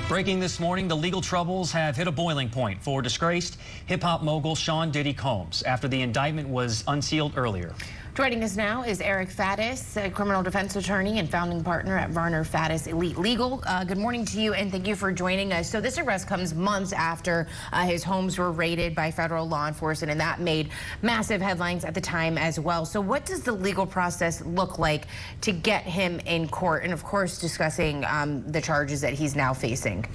Breaking this morning, the legal troubles have hit a boiling point for disgraced hip-hop mogul Diddy Combs after the indictment was unsealed earlier. Joining us now is Eric Faddis, a criminal defense attorney and founding partner at Varner Faddis Elite Legal. Good morning to you, and thank you for joining us. So this arrest comes months after his homes were raided by federal law enforcement, and that made massive headlines at the time as well. So what does the legal process look like to get him in court? And of course, discussing the charges that he's now facing.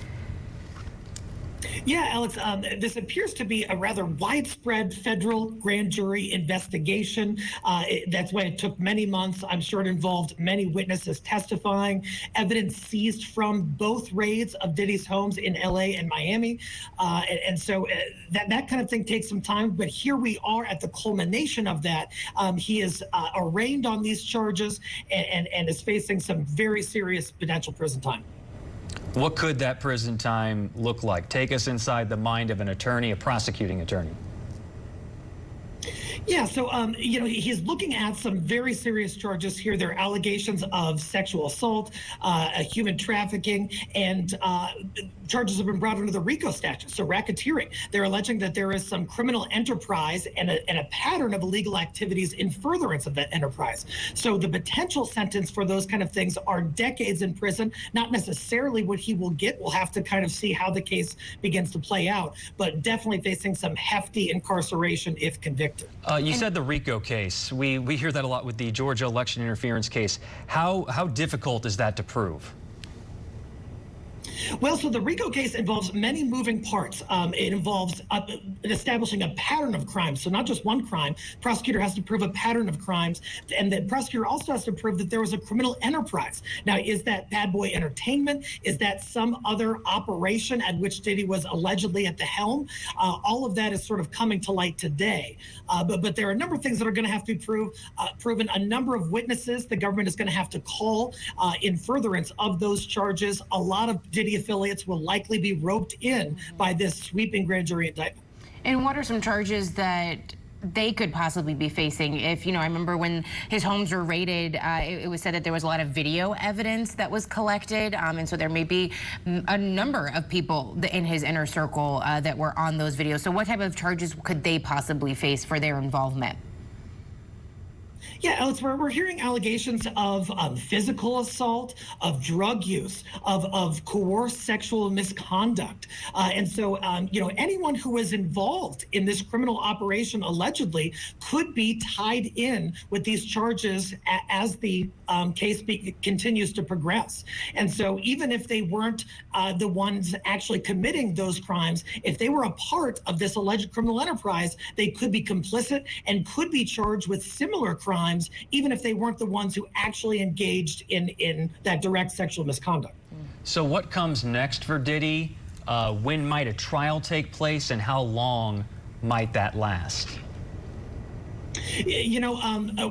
Yeah, Alex, this appears to be a rather widespread federal grand jury investigation. That's why it took many months. I'm sure it involved many witnesses testifying, evidence seized from both raids of Diddy's homes in LA and Miami. So that kind of thing takes some time. But here we are at the culmination of that. He is arraigned on these charges and is facing some very serious potential prison time. What could that prison time look like? Take us inside the mind of an attorney, a prosecuting attorney. Yeah, so, he's looking at some very serious charges here. There are allegations of sexual assault, human trafficking, and charges have been brought under the RICO statute, so racketeering. They're alleging that there is some criminal enterprise and a pattern of illegal activities in furtherance of that enterprise. So the potential sentence for those kind of things are decades in prison, not necessarily what he will get. We'll have to kind of see how the case begins to play out, but definitely facing some hefty incarceration if convicted. You said the RICO case. We hear that a lot with the Georgia election interference case. How difficult is that to prove? Well, so the RICO case involves many moving parts. It involves establishing a pattern of crimes. So not just one crime. Prosecutor has to prove a pattern of crimes. And the prosecutor also has to prove that there was a criminal enterprise. Now, is that Bad Boy Entertainment? Is that some other operation at which Diddy was allegedly at the helm? All of that is sort of coming to light today. But there are a number of things that are going to have to be proven. A number of witnesses the government is going to have to call in furtherance of those charges. A lot of Diddy affiliates will likely be roped in by this sweeping grand jury indictment. And what are some charges that they could possibly be facing? If, I remember when his homes were raided, it was said that there was a lot of video evidence that was collected. And so there may be a number of people in his inner circle that were on those videos. So what type of charges could they possibly face for their involvement? Yeah, Alex, we're hearing allegations of physical assault, of drug use, of coerced sexual misconduct. And so, anyone who was involved in this criminal operation allegedly could be tied in with these charges as the case continues to progress. And so even if they weren't the ones actually committing those crimes, if they were a part of this alleged criminal enterprise, they could be complicit and could be charged with similar crimes, even if they weren't the ones who actually engaged in that direct sexual misconduct. So what comes next for Diddy? When might a trial take place, and how long might that last?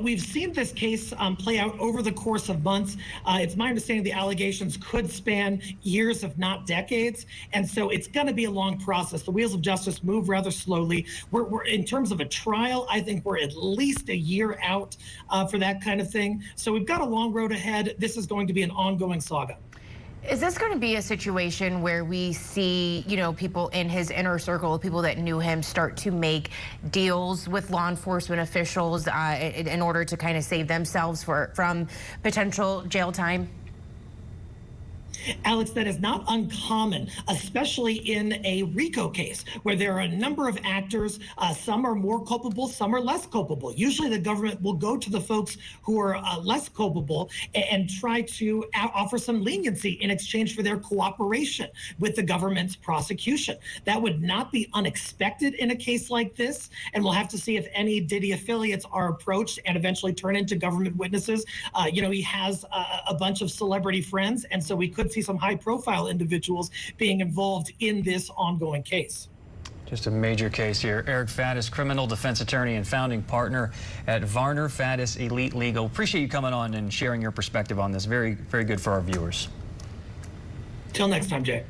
We've seen this case play out over the course of months. It's my understanding the allegations could span years, if not decades. And so it's going to be a long process. The wheels of justice move rather slowly. We're in terms of a trial, I think we're at least a year out for that kind of thing. So we've got a long road ahead. This is going to be an ongoing saga. Is this going to be a situation where we see, people in his inner circle, people that knew him, start to make deals with law enforcement officials in order to kind of save themselves from potential jail time? Alex, that is not uncommon, especially in a RICO case where there are a number of actors. Some are more culpable, some are less culpable. Usually the government will go to the folks who are less culpable and try to offer some leniency in exchange for their cooperation with the government's prosecution. That would not be unexpected in a case like this, and we'll have to see if any Diddy affiliates are approached and eventually turn into government witnesses. He has a bunch of celebrity friends, and so we could see some high-profile individuals being involved in this ongoing case. Just a major case here. Eric Faddis, criminal defense attorney and founding partner at Varner Faddis Elite Legal. Appreciate you coming on and sharing your perspective on this. Very, very good for our viewers. Till next time, Jay.